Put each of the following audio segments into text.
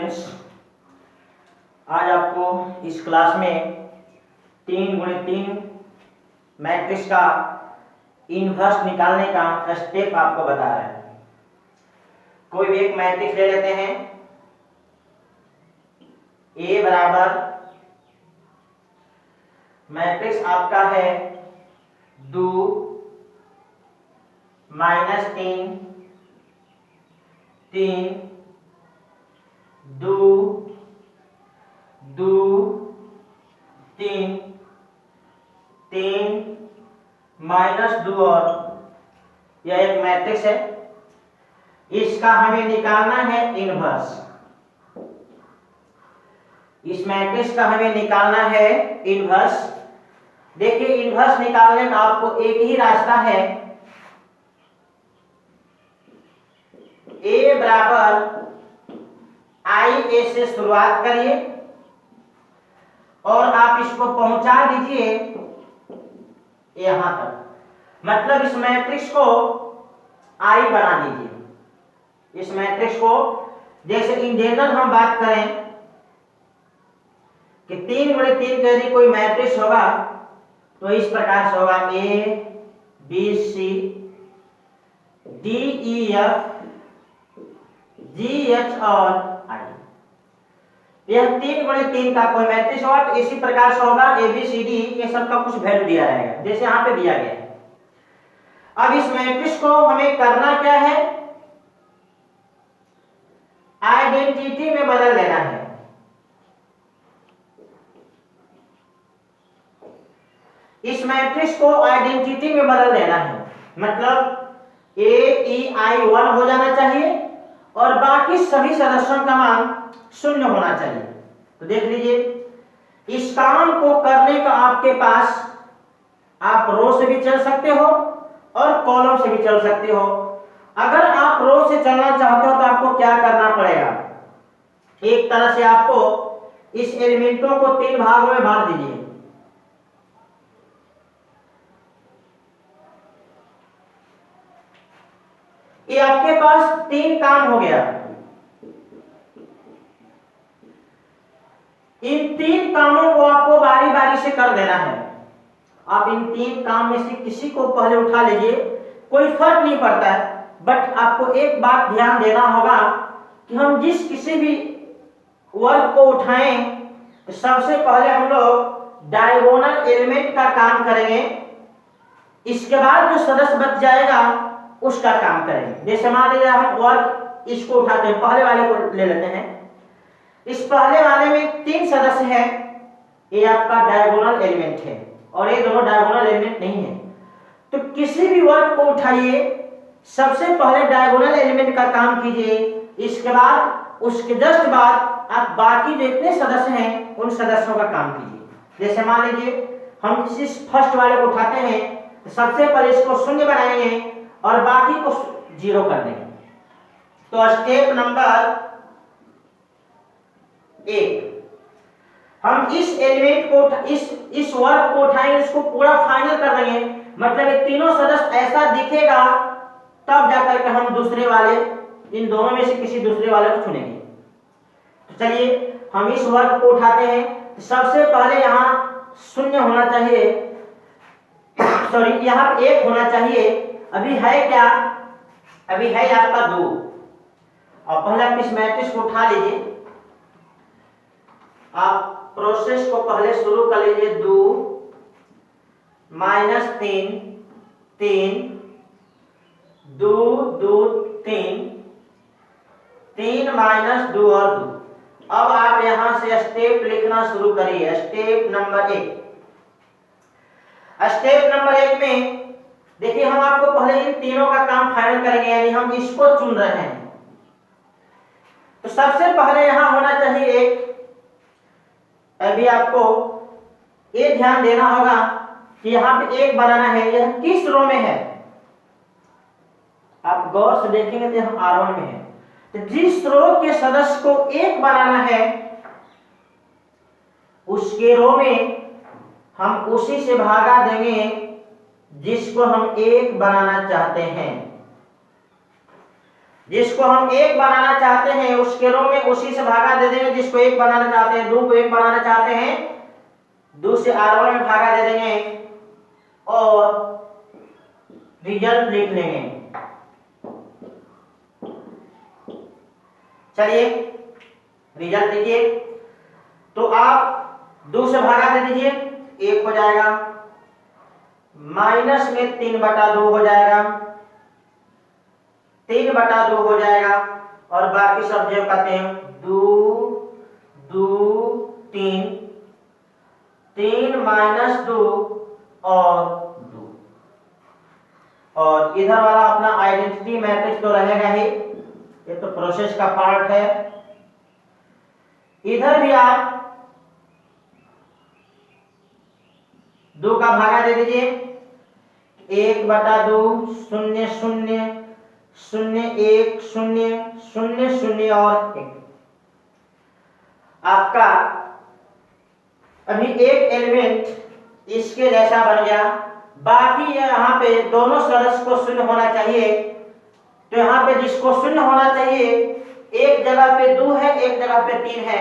Students, आज आपको इस क्लास में 3x3 मैट्रिक्स का इनवर्स निकालने का स्टेप आपको बता रहा है। कोई भी एक मैट्रिक्स ले लेते हैं, ए बराबर मैट्रिक्स आपका है 2 -3 3 2 2 3 3 -2 और यह एक मैट्रिक्स है। इसका हमें निकालना है इनवर्स। इस मैट्रिक्स का हमें निकालना है इनवर्स। देखिए, इनवर्स निकालने का आपको एक ही रास्ता है, ए बराबर आई ए से शुरुआत करिए और आप इसको पहुंचा दीजिए यहां तक। मतलब इस मैट्रिक्स को आई बना दीजिए। इस मैट्रिक्स को जैसे इन जनरल हम बात करें कि 3x3 का यदि कोई मैट्रिक्स होगा तो इस प्रकार से होगा A B C D E F G H और आई। यह 3x3 का कोई मैट्रिक्स होगा तो इसी प्रकार से होगा ए बी सी डी, ये सब का कुछ वैल्यू दिया रहेगा जैसे यहां पे दिया गया है। अब इस मैट्रिक्स को हमें करना क्या है, आइडेंटिटी में बदल देना है। इस मैट्रिक्स को आइडेंटिटी में बदल देना है, मतलब ए ई आई 1 हो जाना चाहिए और बाकी सभी सदस्यों का मान 0 होना चाहिए। तो देख लीजिए, इस काम को करने का आपके पास आप रो से भी चल सकते हो और कॉलम से भी चल सकते हो। अगर आप रो से चलना चाहते हो तो आपको क्या करना पड़ेगा, एक तरह से आपको इस एलिमेंटों को 3 भागों में बांट दीजिए। ये आपके पास 3 काम हो गया। इन 3 कामों को आपको बारी बारी से कर देना है। आप इन 3 काम में से किसी को पहले उठा लीजिए, कोई फर्क नहीं पड़ता है। बट आपको एक बात ध्यान देना होगा कि हम जिस किसी भी वर्ग को उठाएं तो सबसे पहले हम लोग डायगोनल एलिमेंट का काम करेंगे, इसके बाद जो सदस्य बच जाएगा उसका काम करेंगे। जैसे मान लीजिए हम वर्ग इसको उठाते हैं, पहले वाले को ले लेते हैं। इस पहले वाले में 3 सदस्य हैं, ये आपका डायगोनल एलिमेंट है और ये दोनों डायगोनल एलिमेंट नहीं है। तो किसी भी वर्ग को उठाइए, सबसे पहले डायगोनल एलिमेंट का काम कीजिए, इसके बाद उसके जस्ट बाद आप बाकी जो इतने सदस्य हैं उन सदस्यों का काम कीजिए। जैसे मान लीजिए हम इस फर्स्ट वाले को उठाते हैं तो सबसे पहले इसको 0 बनाएंगे और बाकी को 0 कर देंगे। तो स्टेप नंबर 1, हम इस एलिमेंट को इस वर्ग को उठाएंगे, इसको पूरा फाइनल कर देंगे। मतलब ये तीनों सदस्य ऐसा दिखेगा, तब जाकर के हम दूसरे वाले, इन दोनों में से किसी दूसरे वाले को चुनेंगे। तो चलिए हम इस वर्ग को उठाते हैं। तो सबसे पहले यहाँ 0 होना चाहिए, सॉरी यहाँ 1 होना चाहिए। अभी है क्या, अभी है आपका 2। और पहले आप इस मैट्रिक्स को उठा लीजिए। आप प्रोसेस को पहले शुरू कर लीजिए। 2 -3 3 2 2 3 3 -2 और 2। अब आप यहां से स्टेप लिखना शुरू करिए। Step number 1। स्टेप नंबर 1 में देखिए, हम आपको पहले इन तीनों का काम फाइनल करेंगे, यानी हम इसको चुन रहे हैं। तो सबसे पहले यहां होना चाहिए 1। अभी आपको ये ध्यान देना होगा कि यहाँ पे 1 बनाना है। यह किस रो में है, आप गौर से देखेंगे तो यह R1 में है। तो जिस रो के सदस्य को 1 बनाना है उसके रो में हम उसी से भागा देंगे जिसको हम 1 बनाना चाहते हैं। जिसको हम 1 बनाना चाहते हैं उसके रो में उसी से भागा दे देंगे। जिसको 1 बनाना चाहते हैं, 2 को 1 बनाना चाहते हैं, 2 से R1 में भागा दे देंगे और रिजल्ट लिख लेंगे। चलिए रिजल्ट लिखिए। तो आप 2 से भागा दे दीजिए, 1 हो जाएगा, माइनस में 3/2 हो जाएगा, 3/2 हो जाएगा और बाकी सब जो कहते हैं 2 2 3 3 - 2 और 2। और इधर वाला अपना आइडेंटिटी मैट्रिक्स तो रहेगा ही, ये तो प्रोसेस का पार्ट है। इधर भी आप 2 का भागा दे दीजिए, 1/2 0 0 0 1 0 0 0 और 1। आपका अभी एक एलिमेंट इसके जैसा बन गया। बाकी यहाँ पे दोनों सदस्य को 0 होना चाहिए। तो यहाँ पे जिसको 0 होना चाहिए, एक जगह पे 2 है, एक जगह पे 3 है।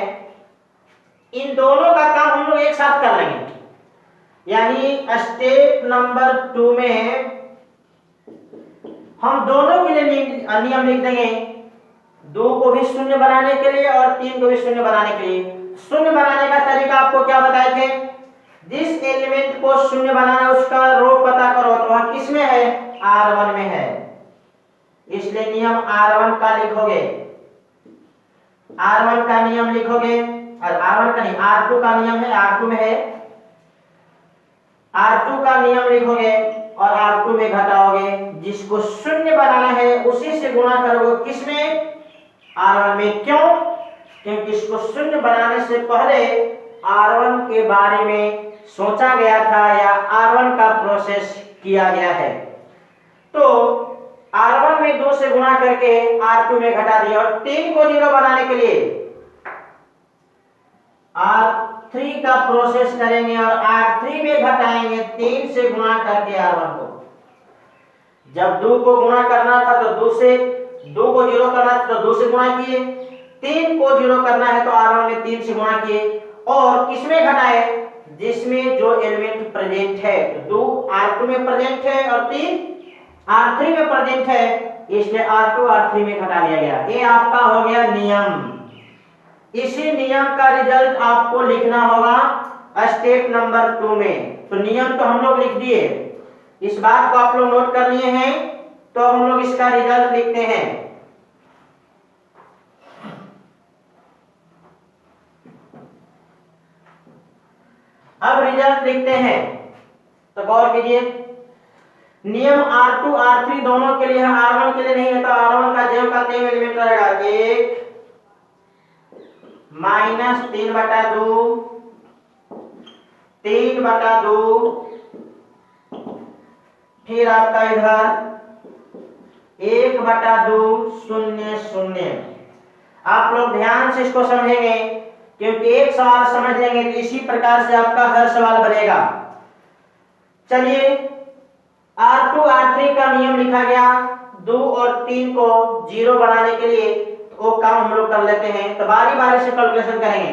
इन दोनों का काम हम लोग एक साथ कर लेंगे। यानी स्टेप नंबर 2 में हम दोनों के लिए नियम लिख देंगे, 2 को भी 0 बनाने के लिए और 3 को भी 0 बनाने के लिए। 0 बनाने का तरीका आपको क्या बताए थे? जिस एलिमेंट को 0 बनाना उसका रो पता करो, तो वह किस में है? R1 में है। इसलिए नियम R1 का लिखोगे, R1 का नियम लिखोगे, और R1 का नहीं, R2 का नियम है, R2 में है, R2 का नियम लिखोगे और R2 में घटाओगे। जिसको 0 बनाना है उसी से गुणा करोगे, किसमें? R1 में। क्यों? क्योंकि इसको 0 बनाने से पहले R1 के बारे में सोचा गया था या R1 का प्रोसेस किया गया है। तो R1 में 2 से गुणा करके R2 में घटा दिया। और 3 को 0 बनाने के लिए R3 का प्रोसेस करेंगे और R3 में घटाएंगे 3 से गुणा करके R1 को। जब 2 को गुणा करना था तो 2 को 0 करना था तो 2 से गुणा किए, 3 को 0 करना है तो R1 में 3 से गुणा किए। और किसमें घटाए? जिसमें जो एलिमेंट प्रेजेंट है। तो 2 R2 में प्रेजेंट है और 3 R3 में प्रेजेंट है, इसलिए R2 R3 में घटा दिया गया। ये आपका हो गया नियम। इसी नियम का रिजल्ट आपको लिखना होगा स्टेप नंबर 2 में। तो नियम तो हम लोग लिख दिए, इस बात को आप लोग नोट कर लिए हैं। तो हम लोग इसका रिजल्ट लिखते हैं। अब रिजल्ट लिखते हैं तो गौर कीजिए, नियम R2 R3 दोनों के लिए है, R1 के लिए नहीं है। तो R1 का जेव का नेम एलिमेंट रहेगा 1 - 3/2 3/2, फिर आपका इधर 1/2 0 0। आप लोग ध्यान से इसको समझेंगे, क्योंकि एक सवाल समझ लेंगे तो इसी प्रकार से आपका हर सवाल बनेगा। चलिए R2 R3 का नियम लिखा गया, 2 और 3 को 0 बनाने के लिए। वो काम हम लोग कर लेते हैं। तो बारी बारी से कैलकुलेशन करेंगे।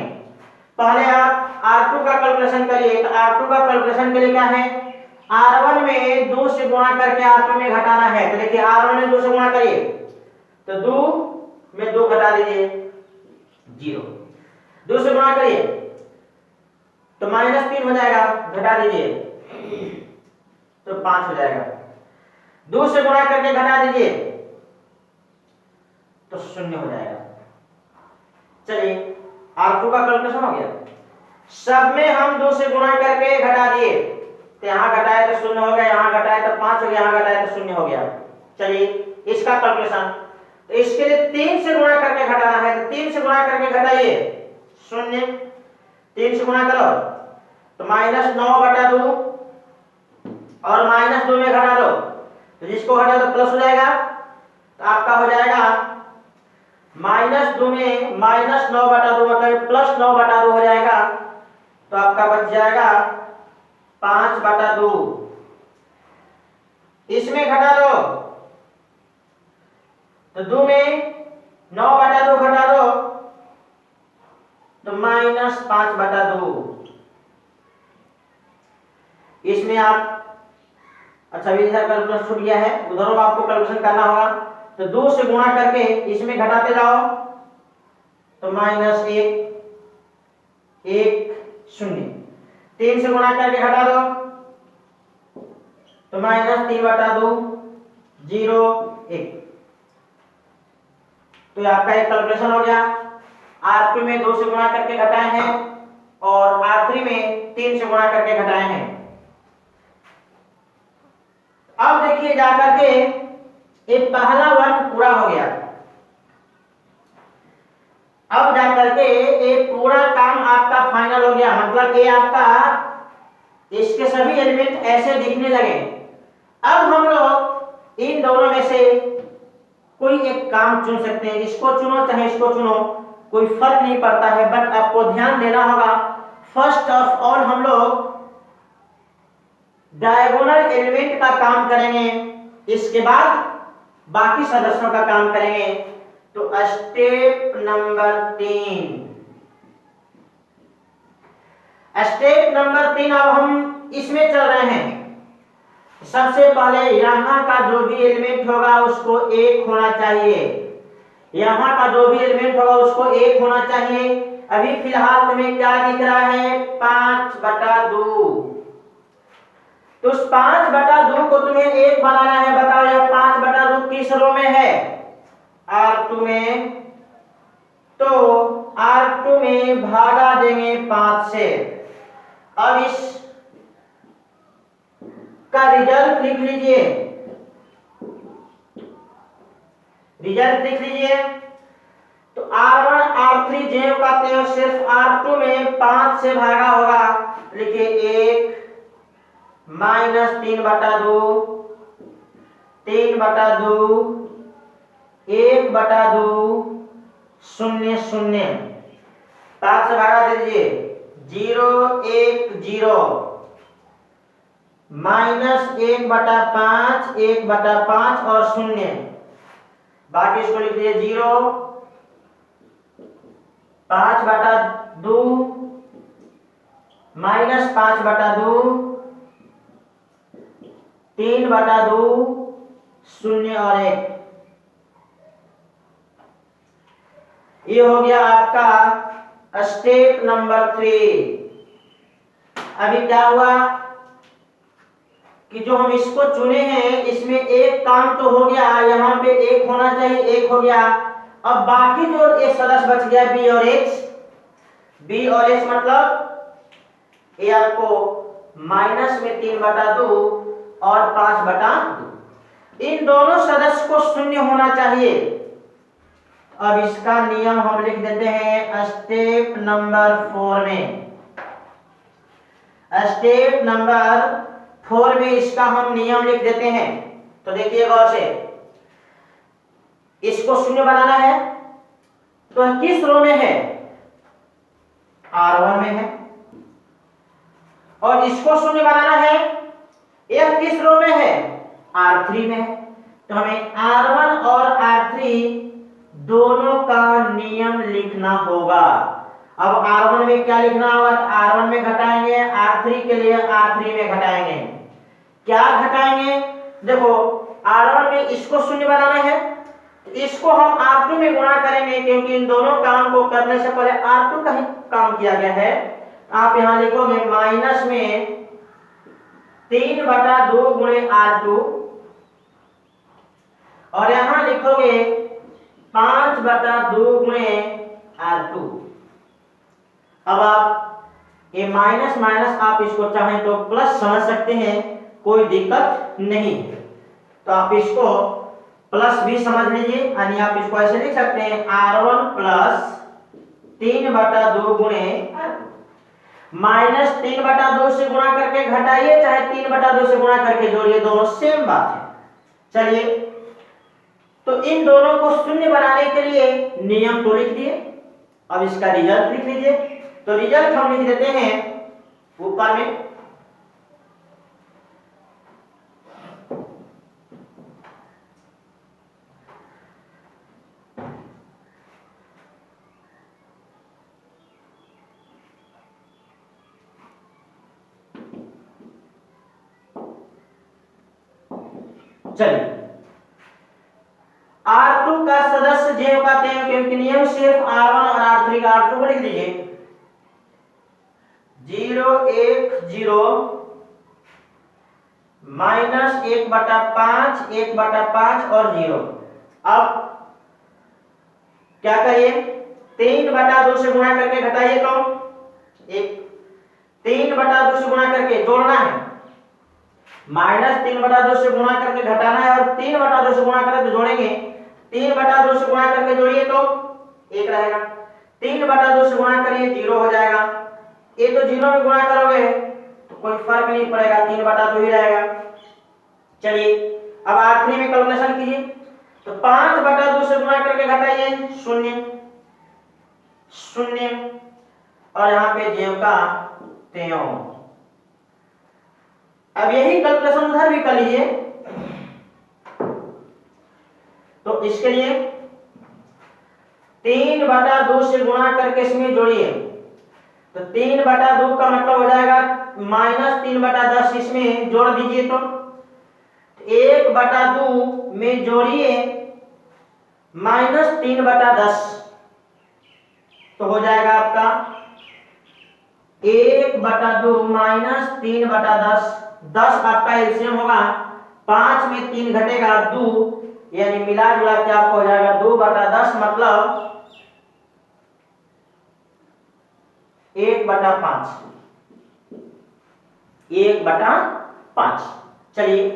पहले आप R2 का कैलकुलेशन करिए। तो R2 का कैलकुलेशन के लिए क्या है? R1 में 2 से गुणा करके R2 में घटाना है। तो देखिए R1 में 2 से गुणा करिए तो 2 में 2 घटा दीजिए 0, 2 से गुणा करिए तो -3 हो जाएगा, घटा दीजिए तो 5 हो जाएगा। 2 से गुणा करके घटा दीजिए तो 0 हो जाएगा। चलिए R2 का कैलकुलेशन हो गया। सब में हम 2 से गुणा करके घटा दिए, तो यहाँ घटाए तो 0 हो गया, यहाँ घटाए तो 5 हो गया, यहाँ घटाए तो 0 हो गया। चलिए इसका कैलकुलेशन, तो इसके लिए 3 से गुणा करके घटाना है। तो 3 से गुणा करके घटाइए 0, 3 से गुणा करो तो -9/2 और -2 में घटा दो तो जिसको घटा दो प्लस हो जाएगा। तो आपका हो जाएगा -2 में -9/2 मतलब +9/2 हो जाएगा। तो आपका बच जाएगा 5/2। इसमें घटा दो तो 2 में 9/2 घटा दो तो -5/2। इसमें आप अच्छा भी कैलकुलेशन छूट गया है, उधरों आपको कैलकुलेशन करना होगा। तो 2 से गुणा करके इसमें घटाते जाओ तो -1 1 0। 3 से गुणा करके घटा दो तो -3/2 0 1। तो ये आपका एक कैलकुलेशन हो गया। R2 में 2 से गुणा करके घटाए हैं और R3 में 3 से गुणा करके घटाए हैं। अब देखिए जाकर के ये पहला वर्ग पूरा हो गया। अब जाकर के ये पूरा काम आपका फाइनल हो गया, मतलब ये आपका इसके सभी एलिमेंट ऐसे दिखने लगे। अब हम लोग इन दोनों में से कोई एक काम चुन सकते हैं, इसको चुनो चाहे इसको चुनो, कोई फर्क नहीं पड़ता है। बट आपको ध्यान देना होगा, फर्स्ट ऑफ ऑल हम लोग डायगोनल एलिमेंट का काम करेंगे, इसके बाद बाकी सदस्यों का काम करेंगे। तो स्टेप नंबर 3, स्टेप नंबर 3 अब हम इसमें चल रहे हैं। सबसे पहले यहां का जो भी एलिमेंट होगा उसको 1 होना चाहिए, यहां का जो भी एलिमेंट होगा उसको 1 होना चाहिए। अभी फिलहाल तुम्हें क्या दिख रहा है 5/2। तो उस 5/2 को तुम्हें 1 बनाना है। बताओ यह 5/2 किस रो में है? R2 में। तो R2 में भागा देंगे 5 से। अब इस का रिजल्ट लिख लीजिए, रिजल्ट लिख लीजिए। तो R1 R3 जो का त्यों सिर्फ R2 में 5 से भागा होगा। लिखिए 1 -3/2 3/2 1/2 0 0। 5 से भागा दे दीजिए 0 1 0 -1/5 1/5 और 0। बाकी इसको लिख लीजिए 0 5/2 -5/2 3/2 0 और 1। ये हो गया आपका स्टेप नंबर 3। अभी क्या हुआ कि जो हम इसको चुने हैं इसमें एक काम तो हो गया, यहाँ पे 1 होना चाहिए, 1 हो गया। अब बाकी जो एक सदस्य बच गया B और H, B और H मतलब ये आपको माइनस में 3/2 और 5/2, इन दोनों सदस्य को 0 होना चाहिए। अब इसका नियम हम लिख देते हैं स्टेप नंबर 4 में। स्टेप नंबर 4 में इसका हम नियम लिख देते हैं। तो देखिए गौर से, इसको 0 बनाना है तो किस रो में है? R1 में है। और इसको 0 बनाना है, यह किस रो में है? R3 में है। तो हमें R1 और R3 दोनों का नियम लिखना होगा। अब R1 में क्या लिखना होगा? R1 में घटाएंगे, R3 के लिए R3 में घटाएंगे। क्या घटाएंगे? देखो R1 में इसको 0 बनाना है, इसको हम R2 में गुणा करेंगे, क्योंकि इन दोनों काम को करने से पहले R2 का ही काम किया गया है। आप यहां लिखोगे माइनस में 3/2 गुणे R2 और यहां लिखोगे 5/2 गुणे R2। अब आप ये माइनस माइनस आप इसको चाहें तो प्लस समझ सकते हैं, कोई दिक्कत नहीं। तो आप इसको प्लस भी समझ लीजिए, यानी आप इसको ऐसे लिख सकते हैं R1 प्लस 3/2 गुणे माइनस 3/2 से गुणा करके घटाइए, चाहे 3/2 से गुणा करके जोड़िए, दोनों सेम बात है। चलिए, तो इन दोनों को 0 बनाने के लिए नियम तो लिख दिए। अब इसका रिजल्ट लिख लीजिए। तो रिजल्ट हम लिख देते हैं ऊपर में, चलिए R2 का सदस्य जेव का तेव क्योंकि नियम सिर्फ R1 और R3 का, R2 को लिख दीजिए 0 1 0 माइनस 1/5 1/5 और 0। अब क्या करिए 3/2 से गुणा करके घटाइए तो 3/2 से गुणा करके जोड़ना है, माइनस 3/2 से गुणा करके घटाना है और 3/2 से गुणा करके जोड़ेंगे। 3/2 से गुणा करके जोड़िए तो 1 रहेगा, 3/2 से गुणा करिए 0 हो जाएगा। ये तो 0 में गुणा करोगे तो कोई फर्क नहीं पड़ेगा, 3/2 ही रहेगा। चलिए अब R3 में कैलकुलेशन कीजिए तो 5/2 से गुणा करके घटाइए 0 0 और यहाँ पे जेव का त्यों। अब यही कैलकुलेशन उधर भी कर लीजिए तो इसके लिए 3/2 से गुणा करके इसमें जोड़िए तो 3/2 का मतलब हो जाएगा -3/10, इसमें जोड़ दीजिए तो 1/2 में जोड़िए -3/10 तो हो जाएगा आपका 1/2 -3/10। 10 आपका एलसीएम होगा, 5 में 3 घटेगा 2, यानी मिला जुला के आपको हो जाएगा 2/10 मतलब 1/5 1/5। चलिए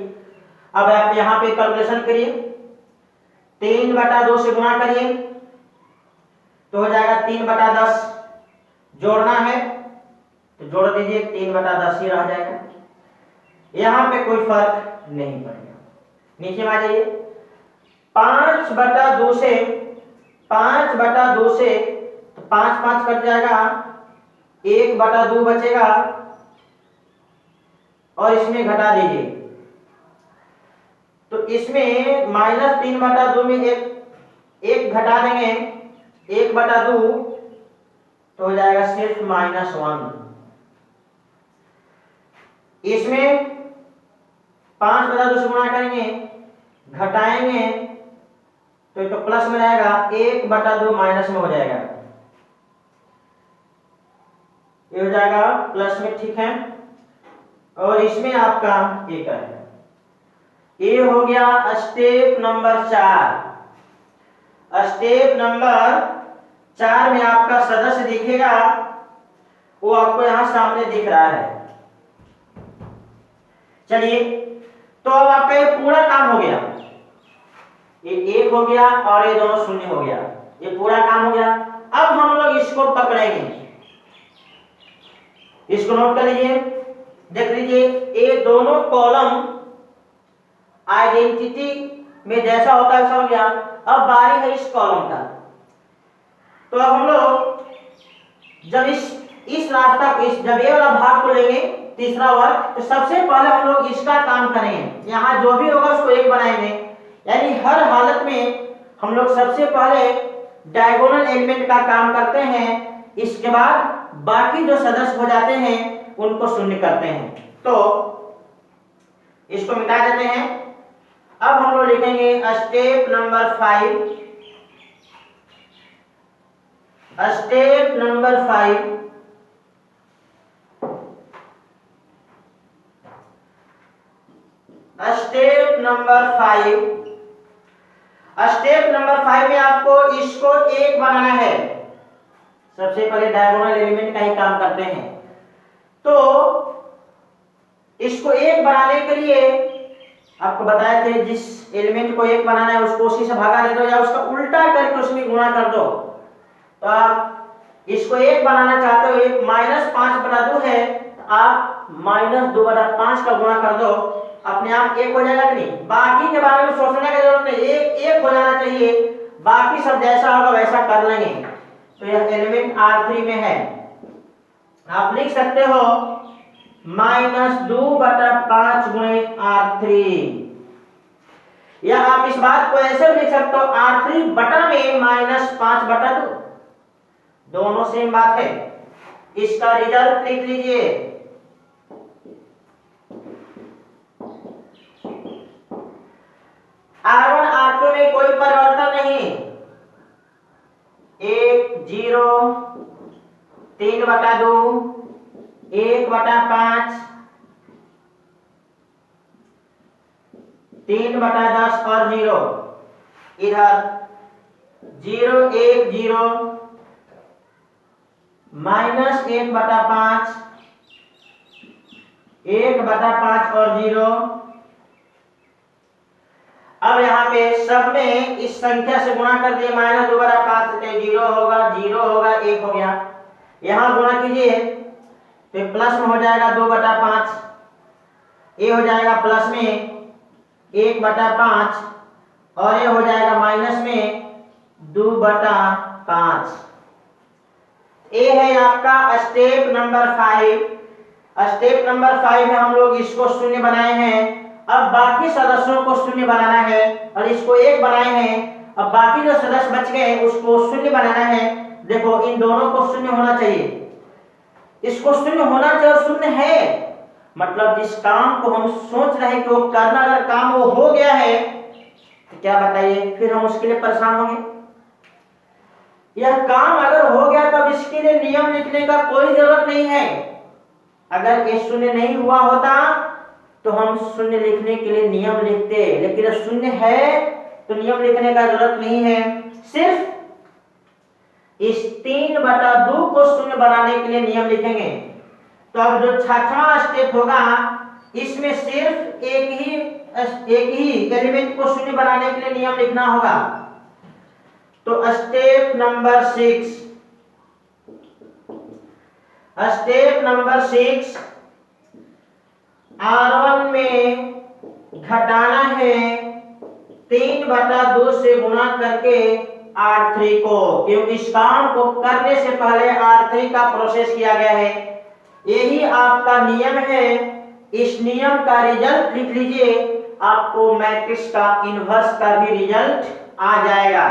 अब आप यहां पे कैलकुलेशन करिए 3/2 से गुणा करिए तो हो जाएगा 3/10, जोड़ना है तो जोड़ दीजिए 3/10 ही रह जाएगा, यहां पे कोई फर्क नहीं पड़ेगा। नीचे में आ जाइए 5/2 से 5/2 से तो 5 5 कट जाएगा, 1/2 बचेगा और इसमें घटा दीजिए तो इसमें -3/2 में एक घटा देंगे 1/2 तो हो जाएगा सिर्फ -1। इसमें 5/2 से गुणा करेंगे घटाएंगे तो ये तो प्लस में रहेगा, 1/2 माइनस में हो जाएगा, ये हो जाएगा प्लस में, ठीक है। और इसमें आपका एक है, ये हो गया स्टेप नंबर 4। स्टेप नंबर 4 में आपका सदस्य दिखेगा, वो आपको यहां सामने दिख रहा है। चलिए तो अब आपका ये पूरा काम हो गया, ये 1 हो गया और ये दोनों 0 हो गया, ये पूरा काम हो गया। अब हम लोग इसको पकड़ेंगे, इसको नोट कर लीजिए, देख लीजिए ये दोनों कॉलम आइडेंटिटी में जैसा होता है वैसा हो गया। अब बारी है इस कॉलम का, तो अब हम लोग जब इस रास्ता जब ये वाला भाग को लेंगे तीसरा वर्ग, तो सबसे पहले हम लोग इसका काम करेंगे, यहाँ जो भी होगा उसको 1 बनाएंगे, यानी हर हालत में हम लोग सबसे पहले डायगोनल एलिमेंट का काम करते हैं, इसके बाद बाकी जो सदस्य हो जाते हैं उनको शून्य करते हैं। तो इसको मिटा देते हैं। अब हम लोग लिखेंगे step number 5। Step number 5 step number 5 step number 5 में आपको इसको 1 बनाना है। सबसे पहले डायगोनल एलिमेंट का ही काम करते हैं, तो इसको 1 बनाने के लिए आपको बताया थे जिस एलिमेंट को 1 बनाना है उसको उसी से भागा दे दो या उसका उल्टा करके उसमें गुणा कर दो। तो आप इसको 1 बनाना चाहते हो, 1 -5/2 है तो आप -2/5 का गुणा कर दो, अपने आप 1 हो जाएगा कि नहीं। बाकी के बारे में सोचने की जरूरत नहीं, 1 हो जाना चाहिए, बाकी सब जैसा होगा वैसा कर लेंगे। तो यह एलिमेंट R3 में है, आप लिख सकते हो -2/5 गुणे R3, या आप इस बात को ऐसे भी लिख सकते हो R3 बटा में -5/2, दोनों सेम बात है। इसका रिजल्ट लिख लीजिए, R1 R2 में कोई परिवर्तन नहीं, 1 0 3/2 1/5 3/10 और 0, इधर 0 1 0 -1/5 1/5 और 0। अब यहाँ पे सब में इस संख्या से गुणा कर दिए, -2/5 से 0 होगा 0 होगा 1 हो गया। यहाँ गुणा कीजिए तो प्लस में हो जाएगा 2/5, ये हो जाएगा प्लस में 1/5 और ये हो जाएगा माइनस में 2/5। ये है आपका स्टेप नंबर 5। स्टेप नंबर 5 में हम लोग इसको शून्य बनाए हैं। अब बाकी सदस्यों को शून्य बनाना है और इसको 1 बनाए हैं। अब बाकी जो सदस्य बच गए उसको शून्य बनाना है। देखो इन दोनों को शून्य होना चाहिए, इसको शून्य होना चाहिए और शून्य है, मतलब जिस काम को हम सोच रहे हैं कि वो करना, अगर काम वो हो गया है तो क्या बताइए फिर हम उसके लिए परेशान होंगे। यह काम अगर हो गया तो इसके लिए नियम लिखने का कोई जरूरत नहीं है। अगर ये शून्य नहीं हुआ होता तो हम शून्य लिखने के लिए नियम लिखते, लेकिन जब शून्य है तो नियम लिखने का जरूरत नहीं है। सिर्फ इस 3/2 को शून्य बनाने के लिए नियम लिखेंगे। तो अब जो छठवां स्टेप होगा इसमें सिर्फ एक ही एलिमेंट को शून्य बनाने के लिए नियम लिखना होगा। तो स्टेप नंबर 6 R1 में घटाना है 3/2 से गुणा करके R3 को, क्योंकि इस काम को करने से पहले R3 का प्रोसेस किया गया है। यही आपका नियम है। इस नियम का रिजल्ट लिख लीजिए, आपको मैट्रिक्स का इनवर्स का भी रिजल्ट आ जाएगा।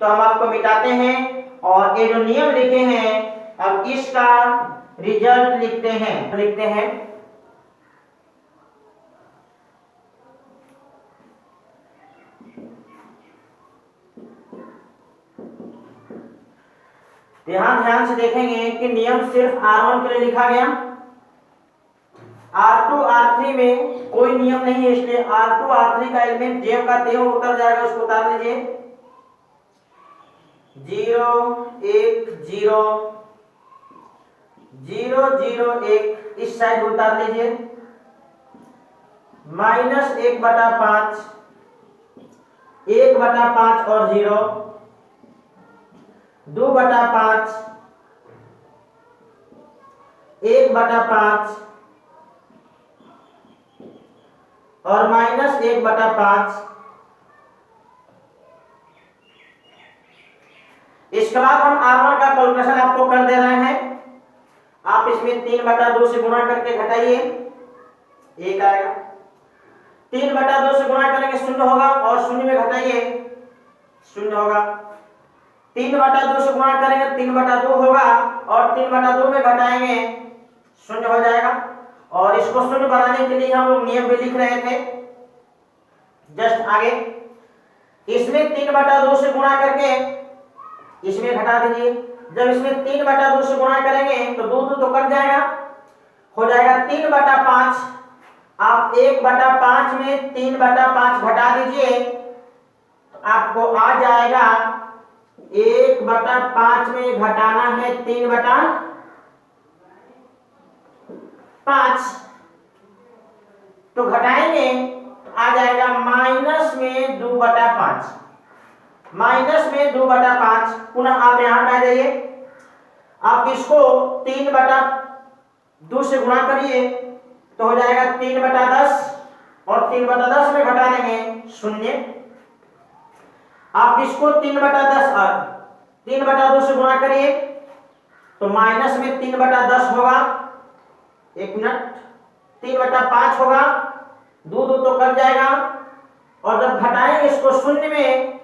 तो हम आपको मिटाते हैं और ये जो नियम लिखे हैं अब इसका रिजल्ट लिखते हैं। यहाँ ध्यान से देखेंगे कि नियम सिर्फ R1 के लिए लिखा गया, R2 R3 में कोई नियम नहीं है, इसलिए R2 R3 का एलिमेंट जेम का तेव उतर जाएगा, उसको उतार लीजिए। 0 1 0 0 0 1 इस साइड उतार लीजिए। -1/5 1/5 और 0 2/5 1/5 और -1/5। इसके बाद हम R1 का कैलकुलेशन आपको कर दे रहे हैं। आप इसमें 3/2 से गुणा करके घटाइए, 1 आएगा। 3/2 से गुणा करेंगे 0 होगा और 0 में घटाइए 0 होगा। 3/2 से गुणा करेंगे 3/2 होगा और 3/2 में घटाएंगे 0 हो जाएगा। और इसको 0 बनाने के लिए हम लोग नियम भी लिख रहे थे जस्ट आगे। इसमें 3/2 से गुणा करके इसमें घटा दीजिए। जब इसमें 3/2 से गुणा करेंगे तो 2 तो कट जाएगा, हो जाएगा 3/5। आप 1/5 में 3/5 घटा दीजिए तो आपको आ जाएगा 1/5 में घटाना है 3/5 तो घटाएंगे तो आ जाएगा माइनस में 2/5। पुनः आप यहां पे आ जाइए, आप इसको 3/2 से गुणा करिए तो हो जाएगा 3/10 और 3/10 में घटा देंगे 0। आप इसको 3/2 से गुणा करिए तो माइनस में 3/10 होगा, 1 मिनट, 3/5 होगा, 2 तो कट जाएगा और जब घटाएंगे इसको 0 में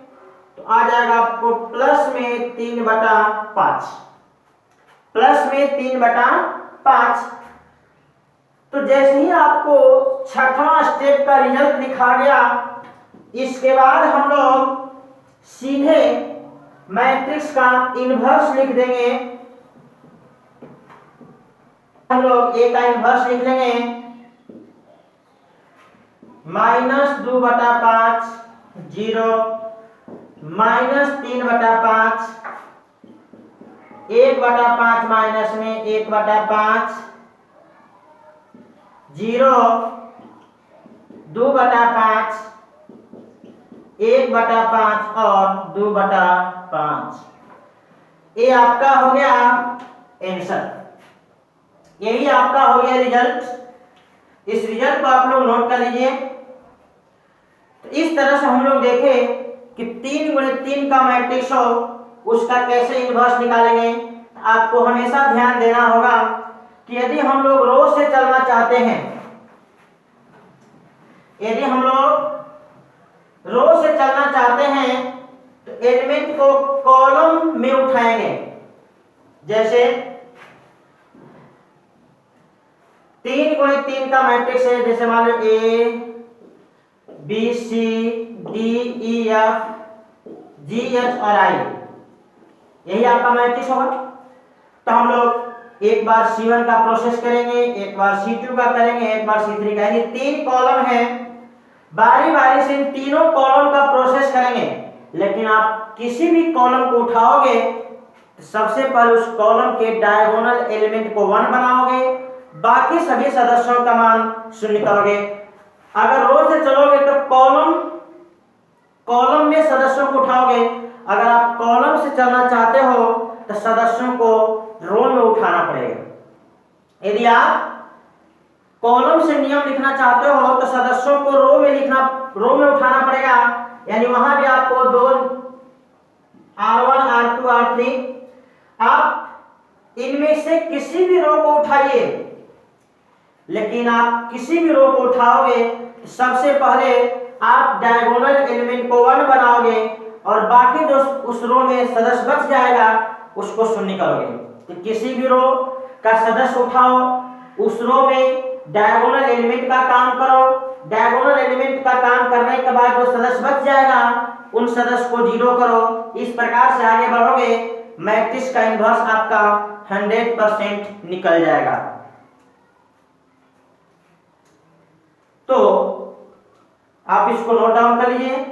तो आ जाएगा आपको प्लस में 3/5। तो जैसे ही आपको छठवां स्टेप का रिजल्ट लिखा गया इसके बाद हम लोग सीधे मैट्रिक्स का इन्वर्स लिख देंगे। हम लोग ए का इन्वर्स लिख लेंगे, -2/5 0, -3/5, 1/5 माइनस में 1/5, 0, 2/5, 1/5 और 2/5। ये आपका हो गया आंसर, यही आपका हो गया रिजल्ट। इस रिजल्ट को आप लोग नोट कर लीजिए। तो इस तरह से हम लोग देखें कि 3x3 का मैट्रिक्स हो उसका कैसे इन्वर्स निकालेंगे। आपको हमेशा ध्यान देना होगा कि यदि हम लोग रो से चलना चाहते हैं, यदि हम लोग रो से चलना चाहते हैं तो एलिमेंट को कॉलम में उठाएंगे। जैसे 3x3 का मैट्रिक्स है, जैसे मान लो A B C D E F G H और I, यही आपका मैट्रिक्स होगा। तो हम लोग एक बार C1 का प्रोसेस करेंगे, एक बार C2 का करेंगे, एक बार C3 का। ये 3 कॉलम है, बारी बारी से इन तीनों कॉलम का प्रोसेस करेंगे। लेकिन आप किसी भी कॉलम को उठाओगे तो सबसे पहले उस कॉलम के डायगोनल एलिमेंट को 1 बनाओगे, बाकी सभी सदस्यों का मान 0 करोगे। अगर रो से चलोगे तो कॉलम में सदस्यों को उठाओगे। अगर आप कॉलम से चलना चाहते हो तो सदस्यों को रो में उठाना पड़ेगा। यदि आप कॉलम से नियम लिखना चाहते हो तो सदस्यों को रो में उठाना पड़ेगा। यानी वहां भी आपको 2 R1 R2 R3, आप इनमें से किसी भी रो को उठाइए, लेकिन आप किसी भी रो को उठाओगे तो सबसे पहले आप डायगोनल एलिमेंट को 1 बनाओगे और बाकी जो उस रो में सदस्य बच जाएगा उसको 0 करोगे। तो किसी भी रो का सदस्य उठाओ, उस रो में डायगोनल एलिमेंट का काम करो, डायगोनल एलिमेंट का काम करने के बाद जो सदस्य बच जाएगा उन सदस्य को 0 करो। इस प्रकार से आगे बढ़ोगे, मैट्रिक्स का इन्वर्स आपका 100% निकल जाएगा। तो आप इसको नोट डाउन कर लीजिए।